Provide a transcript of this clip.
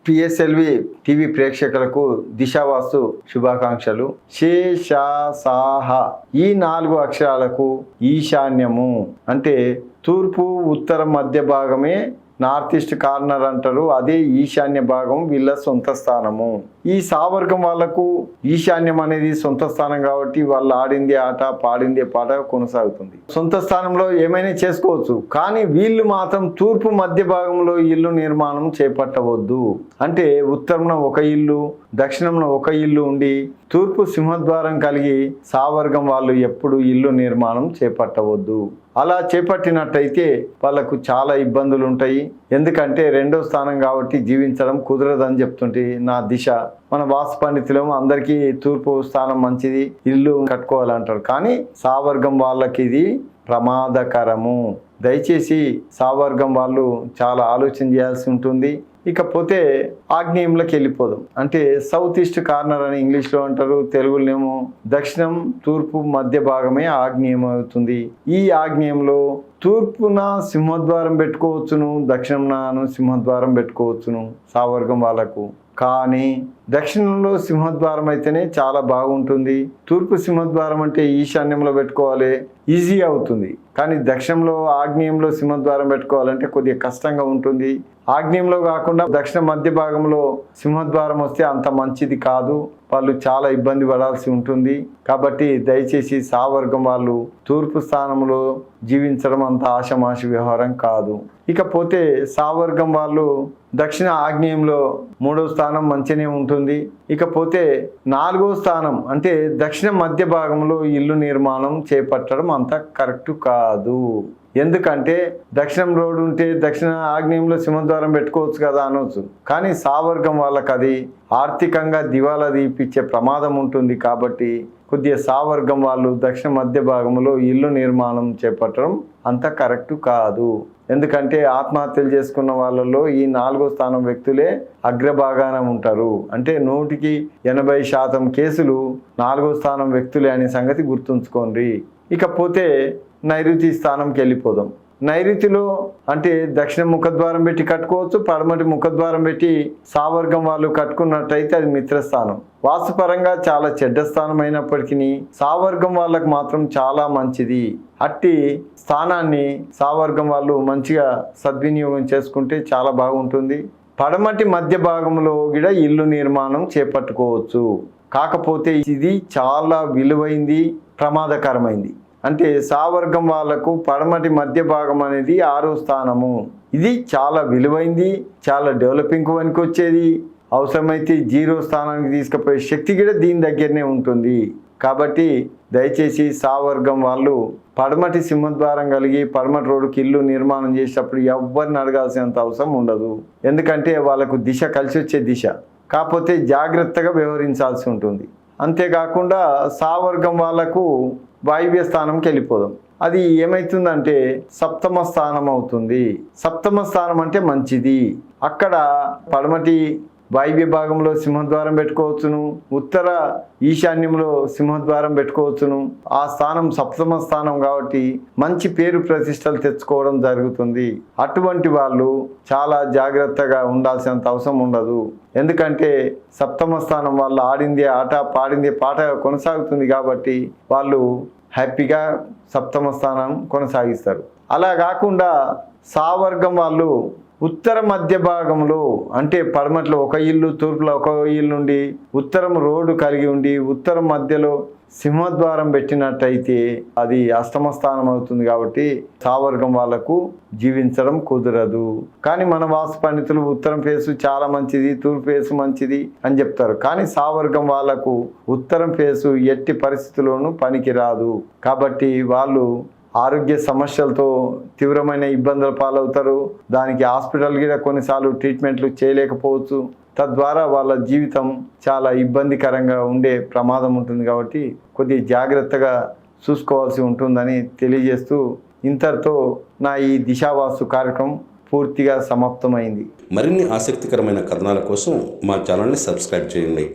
PSLV TV ప్రేక్షకులకు దిశావాస్తు శుభాకాంక్షలు. శేషాసాహ ఈ 4 అక్షరాలకు ఈశాన్యము అంటే తూర్పు ఉత్తర మధ్య భాగమే నార్త్ ఈస్ట్ కార్నర్ అంటారు. అదే ఈశాన్య భాగం వీళ్ళ సొంత స్థానము. ఈ సావర్గం వాళ్ళకు ఈశాన్యం అనేది సొంత స్థానం కాబట్టి వాళ్ళు ఆడిందే ఆట పాడిందే పాట కొనసాగుతుంది. సొంత స్థానంలో ఏమైనా చేసుకోవచ్చు, కానీ వీళ్ళు మాత్రం తూర్పు మధ్య భాగంలో ఇల్లు నిర్మాణం చేపట్టవద్దు. అంటే ఉత్తరంలో ఒక ఇల్లు, దక్షిణంలో ఒక ఇల్లు ఉండి తూర్పు సింహద్వారం కలిగి సావర్గం వాళ్ళు ఎప్పుడు ఇల్లు నిర్మాణం చేపట్టవద్దు. అలా చేపట్టినట్టయితే వాళ్ళకు చాలా ఇబ్బందులు ఉంటాయి. ఎందుకంటే 2వ స్థానం కాబట్టి జీవించడం కుదరదని చెప్తుంటే నా దిశ. మన వాస్తు పండితులేమో అందరికీ తూర్పు స్థానం మంచిది, ఇల్లు కట్టుకోవాలంటారు. కానీ సావర్గం వాళ్ళకి ఇది ప్రమాదకరము. దయచేసి సావర్గం వాళ్ళు చాలా ఆలోచన చేయాల్సి ఉంటుంది. ఇకపోతే ఆగ్నేయంలోకి వెళ్ళిపోదాం. అంటే సౌత్ ఈస్ట్ కార్నర్ అని ఇంగ్లీష్లో అంటారు, తెలుగులోనేమో దక్షిణం తూర్పు మధ్య భాగమే ఆగ్నేయం అవుతుంది. ఈ ఆగ్నేయంలో తూర్పున సింహద్వారం పెట్టుకోవచ్చును, దక్షిణంను సింహద్వారం పెట్టుకోవచ్చును సావర్గం వాళ్ళకు. కానీ దక్షిణంలో సింహద్వారం అయితేనే చాలా బాగుంటుంది. తూర్పు సింహద్వారం అంటే ఈశాన్యంలో పెట్టుకోవాలి, ఈజీ అవుతుంది. కానీ దక్షిణంలో ఆగ్నేయంలో సింహద్వారం పెట్టుకోవాలంటే కొద్దిగా కష్టంగా ఉంటుంది. ఆగ్నేయంలో కాకుండా దక్షిణ మధ్య భాగంలో సింహద్వారం వస్తే అంత మంచిది కాదు, వాళ్ళు చాలా ఇబ్బంది పడాల్సి ఉంటుంది. కాబట్టి దయచేసి సావర్గం వాళ్ళు తూర్పు స్థానంలో జీవించడం అంత ఆషమాషి వ్యవహారం కాదు. ఇకపోతే సావర్గం వాళ్ళు దక్షిణ ఆగ్నేయంలో 3వ స్థానం మంచిగానే ఉంటుంది. ఇకపోతే 4వ స్థానం అంటే దక్షిణ మధ్య భాగంలో ఇల్లు నిర్మాణం చేపట్టడం అంత కరెక్ట్ కాదు. ఎందుకంటే దక్షిణం రోడ్డు ఉంటే దక్షిణ ఆగ్నేయంలో సింహద్వారం పెట్టుకోవచ్చు కదా అనవచ్చు. కానీ సావర్గం వాళ్ళకి అది ఆర్థికంగా దివాలా తీపిచ్చే ప్రమాదం ఉంటుంది. కాబట్టి కొద్దిగా సావర్గం వాళ్ళు దక్షిణ మధ్య భాగంలో ఇల్లు నిర్మాణం చేపట్టడం అంత కరెక్ట్ కాదు. ఎందుకంటే ఆత్మహత్యలు చేసుకున్న వాళ్ళలో ఈ 4వ స్థానం వ్యక్తులే అగ్రభాగాన ఉంటారు. అంటే 100కి 80% కేసులు 4వ స్థానం వ్యక్తులే అనే సంగతి గుర్తుంచుకోండి. ఇకపోతే నైరుతి స్థానంకి వెళ్ళిపోదాం. నైరుతిలో అంటే దక్షిణ ముఖద్వారం పెట్టి కట్టుకోవచ్చు, పడమటి ముఖద్వారం పెట్టి సావర్గం వాళ్ళు కట్టుకున్నట్టయితే అది మిత్రస్థానం. వాస్తుపరంగా చాలా చెడ్డ స్థానం అయినప్పటికీ సావర్గం వాళ్ళకు మాత్రం చాలా మంచిది. అట్టి స్థానాన్ని సావర్గం వాళ్ళు మంచిగా సద్వినియోగం చేసుకుంటే చాలా బాగుంటుంది. పడమటి మధ్య భాగంలో కూడా ఇల్లు నిర్మాణం చేపట్టుకోవచ్చు. కాకపోతే ఇది చాలా విలువైంది, ప్రమాదకరమైంది. అంటే సావర్గం వాళ్ళకు పడమటి మధ్య భాగం అనేది 6వ స్థానము. ఇది చాలా విలువైంది, చాలా డెవలపింగ్ పనికి వచ్చేది. అవసరమైతే 0 స్థానానికి తీసుకుపోయే శక్తి కూడా దీని దగ్గరనే ఉంటుంది. కాబట్టి దయచేసి సావర్గం వాళ్ళు పడమటి సింహద్వారం కలిగి పడమటి రోడ్డుకి ఇల్లు నిర్మాణం చేసేటప్పుడు ఎవరిని అడగాల్సినంత అవసరం ఉండదు. ఎందుకంటే వాళ్ళకు దిశ కలిసి వచ్చే దిశ. కాకపోతే జాగ్రత్తగా వ్యవహరించాల్సి ఉంటుంది. అంతేకాకుండా సావర్గం వాళ్ళకు వాయువ్య స్థానంకి వెళ్ళిపోదాం. అది ఏమవుతుందంటే 7వ స్థానం అవుతుంది. 7వ స్థానం అంటే మంచిది. అక్కడ పడమటి వాయువ్య భాగంలో సింహద్వారం పెట్టుకోవచ్చును, ఉత్తర ఈశాన్యంలో సింహద్వారం పెట్టుకోవచ్చును. ఆ స్థానం 7వ స్థానం కాబట్టి మంచి పేరు ప్రతిష్టలు తెచ్చుకోవడం జరుగుతుంది. అటువంటి వాళ్ళు చాలా జాగ్రత్తగా ఉండాల్సినంత అవసరం ఉండదు. ఎందుకంటే 7వ స్థానం వాళ్ళు ఆడిందే ఆట పాడిందే పాట కొనసాగుతుంది కాబట్టి వాళ్ళు హ్యాపీగా 7వ స్థానం కొనసాగిస్తారు. అలా కాకుండా సావర్గం వాళ్ళు ఉత్తర మధ్య భాగంలో అంటే పడమట్లో ఒక ఇల్లు, తూర్పులో ఒక ఇల్లు నుండి ఉత్తరం రోడ్డు కలిగి ఉండి ఉత్తరం మధ్యలో సింహద్వారం పెట్టినట్టయితే అది అష్టమ స్థానం అవుతుంది. కాబట్టి సావర్గం వాళ్ళకు జీవించడం కుదరదు. కానీ మన వాస్తు పండితులు ఉత్తరం ఫేసు చాలా మంచిది, తూర్పు ఫేసు మంచిది అని చెప్తారు. కానీ సావర్గం వాళ్ళకు ఉత్తరం ఫేసు ఎట్టి పరిస్థితుల్లోనూ పనికిరాదు. కాబట్టి వాళ్ళు ఆరోగ్య సమస్యలతో తీవ్రమైన ఇబ్బందుల పాలవుతారు. దానికి హాస్పిటల్ కూడా కొన్నిసార్లు ట్రీట్మెంట్లు చేయలేకపోవచ్చు. తద్వారా వాళ్ళ జీవితం చాలా ఇబ్బందికరంగా ఉండే ప్రమాదం ఉంటుంది. కాబట్టి కొద్దిగా జాగ్రత్తగా చూసుకోవాల్సి ఉంటుందని తెలియజేస్తూ ఇంతటితో నా ఈ దిశావాస్తు కార్యక్రమం పూర్తిగా సమాప్తమైంది. మరిన్ని ఆసక్తికరమైన కథనాల కోసం మా ఛానల్ని సబ్స్క్రైబ్ చేయండి.